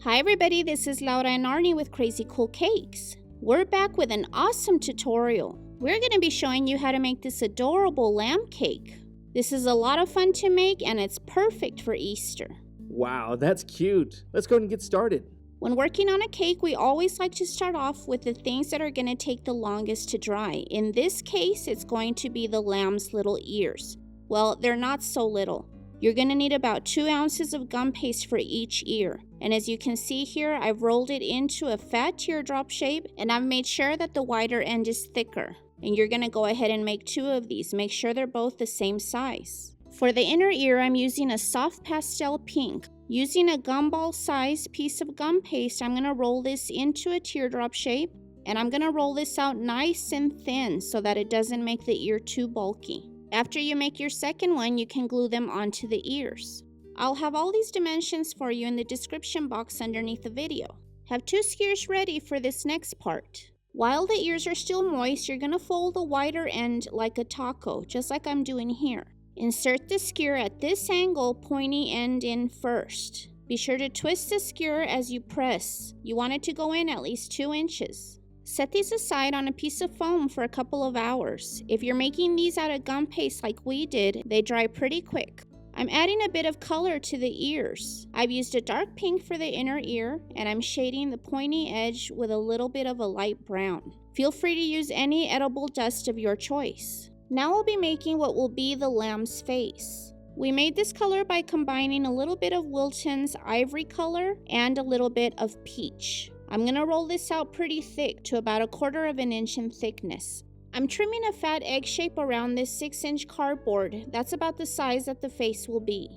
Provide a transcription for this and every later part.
Hi everybody, this is Laura and Arnie with Crazy Cool Cakes. We're back with an awesome tutorial. We're going to be showing you how to make this adorable lamb cake. This is a lot of fun to make and it's perfect for Easter. Wow, that's cute. Let's go ahead and get started. When working on a cake, we always like to start off with the things that are going to take the longest to dry. In this case, it's going to be the lamb's little ears. Well, they're not so little. You're going to need about 2 ounces of gum paste for each ear. And as you can see here, I've rolled it into a fat teardrop shape and I've made sure that the wider end is thicker. And you're going to go ahead and make 2 of these. Make sure they're both the same size. For the inner ear, I'm using a soft pastel pink. Using a gumball size piece of gum paste, I'm going to roll this into a teardrop shape. And I'm going to roll this out nice and thin so that it doesn't make the ear too bulky. After you make your second one, you can glue them onto the ears. I'll have all these dimensions for you in the description box underneath the video. Have 2 skewers ready for this next part. While the ears are still moist, you're going to fold the wider end like a taco, just like I'm doing here. Insert the skewer at this angle, pointy end in first. Be sure to twist the skewer as you press. You want it to go in at least 2 inches. Set these aside on a piece of foam for a couple of hours. If you're making these out of gum paste like we did, they dry pretty quick. I'm adding a bit of color to the ears. I've used a dark pink for the inner ear, and I'm shading the pointy edge with a little bit of a light brown. Feel free to use any edible dust of your choice. Now I'll be making what will be the lamb's face. We made this color by combining a little bit of Wilton's ivory color and a little bit of peach. I'm going to roll this out pretty thick to about 1/4 of an inch in thickness. I'm trimming a fat egg shape around this 6-inch cardboard. That's about the size that the face will be.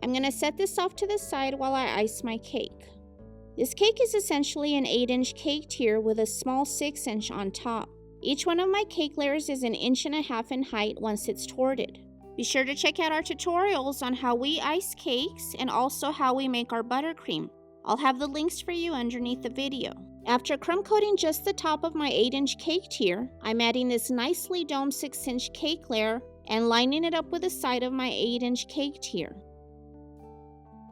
I'm going to set this off to the side while I ice my cake. This cake is essentially an 8-inch cake tier with a small 6-inch on top. Each one of my cake layers is 1.5 inches in height once it's torted. Be sure to check out our tutorials on how we ice cakes and also how we make our buttercream. I'll have the links for you underneath the video. After crumb coating just the top of my 8-inch cake tier, I'm adding this nicely domed 6-inch cake layer and lining it up with the side of my 8-inch cake tier.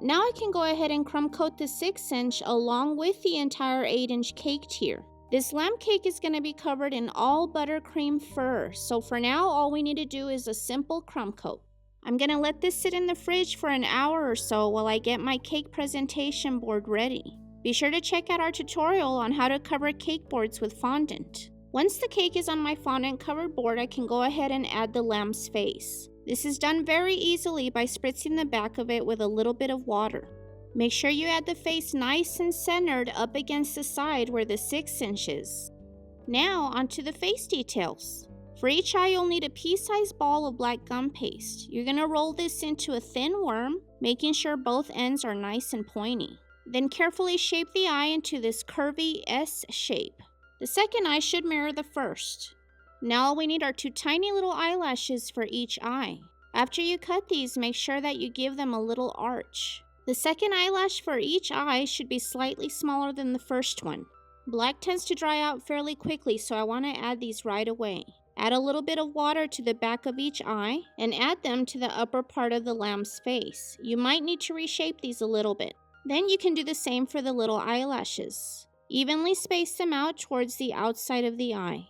Now I can go ahead and crumb coat the 6-inch along with the entire 8-inch cake tier. This lamb cake is going to be covered in all buttercream fur, so for now all we need to do is a simple crumb coat. I'm going to let this sit in the fridge for an hour or so while I get my cake presentation board ready. Be sure to check out our tutorial on how to cover cake boards with fondant. Once the cake is on my fondant covered board, I can go ahead and add the lamb's face. This is done very easily by spritzing the back of it with a little bit of water. Make sure you add the face nice and centered up against the side where the 6-inch is. Now onto the face details. For each eye, you'll need a pea-sized ball of black gum paste. You're going to roll this into a thin worm, making sure both ends are nice and pointy. Then carefully shape the eye into this curvy S shape. The second eye should mirror the first. Now all we need are 2 tiny little eyelashes for each eye. After you cut these, make sure that you give them a little arch. The second eyelash for each eye should be slightly smaller than the first one. Black tends to dry out fairly quickly, so I want to add these right away. Add a little bit of water to the back of each eye and add them to the upper part of the lamb's face. You might need to reshape these a little bit. Then you can do the same for the little eyelashes. Evenly space them out towards the outside of the eye.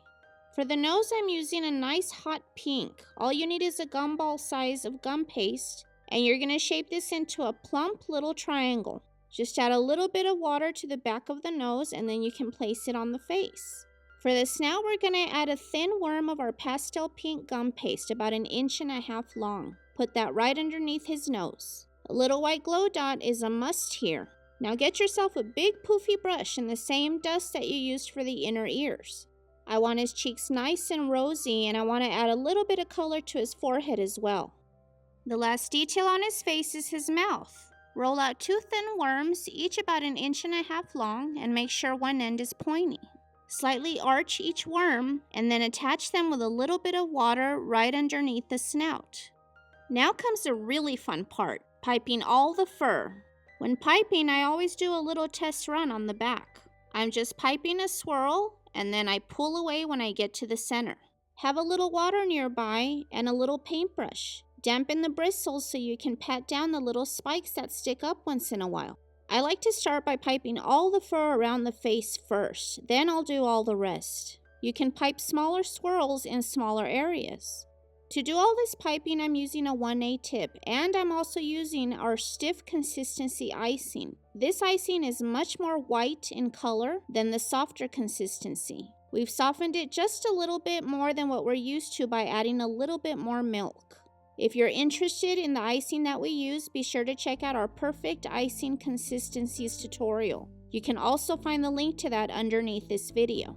For the nose, I'm using a nice hot pink. All you need is a gumball size of gum paste, and you're going to shape this into a plump little triangle. Just add a little bit of water to the back of the nose and then you can place it on the face. For the snout, we're going to add a thin worm of our pastel pink gum paste, about 1.5 inches long. Put that right underneath his nose. A little white glow dot is a must here. Now get yourself a big poofy brush in the same dust that you used for the inner ears. I want his cheeks nice and rosy, and I want to add a little bit of color to his forehead as well. The last detail on his face is his mouth. Roll out 2 thin worms, each about 1.5 inches long, and make sure one end is pointy. Slightly arch each worm, and then attach them with a little bit of water right underneath the snout. Now comes the really fun part, piping all the fur. When piping, I always do a little test run on the back. I'm just piping a swirl, and then I pull away when I get to the center. Have a little water nearby and a little paintbrush. Dampen the bristles so you can pat down the little spikes that stick up once in a while. I like to start by piping all the fur around the face first, then I'll do all the rest. You can pipe smaller swirls in smaller areas. To do all this piping, I'm using a 1A tip, and I'm also using our stiff consistency icing. This icing is much more white in color than the softer consistency. We've softened it just a little bit more than what we're used to by adding a little bit more milk. If you're interested in the icing that we use, be sure to check out our perfect icing consistencies tutorial. You can also find the link to that underneath this video.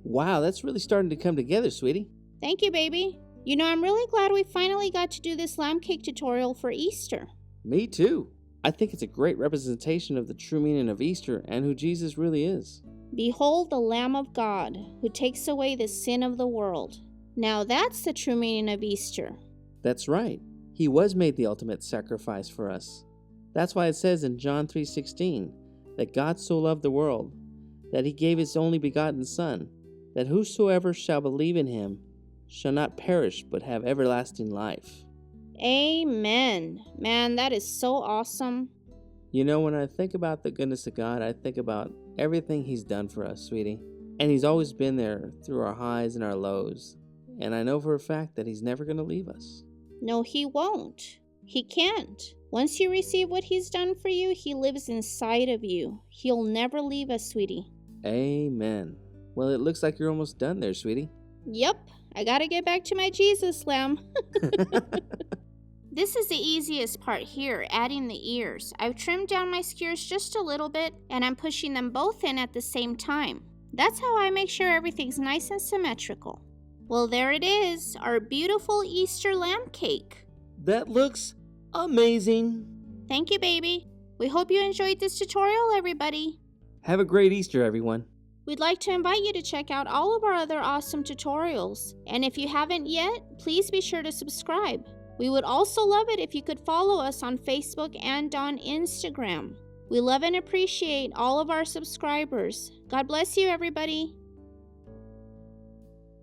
Wow, that's really starting to come together, sweetie. Thank you, baby. You know, I'm really glad we finally got to do this lamb cake tutorial for Easter. Me too. I think it's a great representation of the true meaning of Easter and who Jesus really is. Behold the Lamb of God, who takes away the sin of the world. Now that's the true meaning of Easter. That's right. He was made the ultimate sacrifice for us. That's why it says in John 3:16 that God so loved the world, that he gave his only begotten Son, that whosoever shall believe in him shall not perish but have everlasting life. Amen. Man, that is so awesome. You know, when I think about the goodness of God, I think about everything he's done for us, sweetie. And he's always been there through our highs and our lows. And I know for a fact that he's never going to leave us. No, he won't. He can't. Once you receive what he's done for you, he lives inside of you. He'll never leave us, sweetie. Amen. Well, it looks like you're almost done there, sweetie. Yep, I gotta get back to my Jesus lamb. This is the easiest part here, adding the ears. I've trimmed down my skewers just a little bit, and I'm pushing them both in at the same time. That's how I make sure everything's nice and symmetrical. Well, there it is, our beautiful Easter lamb cake. That looks amazing. Thank you, baby. We hope you enjoyed this tutorial, everybody. Have a great Easter, everyone. We'd like to invite you to check out all of our other awesome tutorials. And if you haven't yet, please be sure to subscribe. We would also love it if you could follow us on Facebook and on Instagram. We love and appreciate all of our subscribers. God bless you, everybody.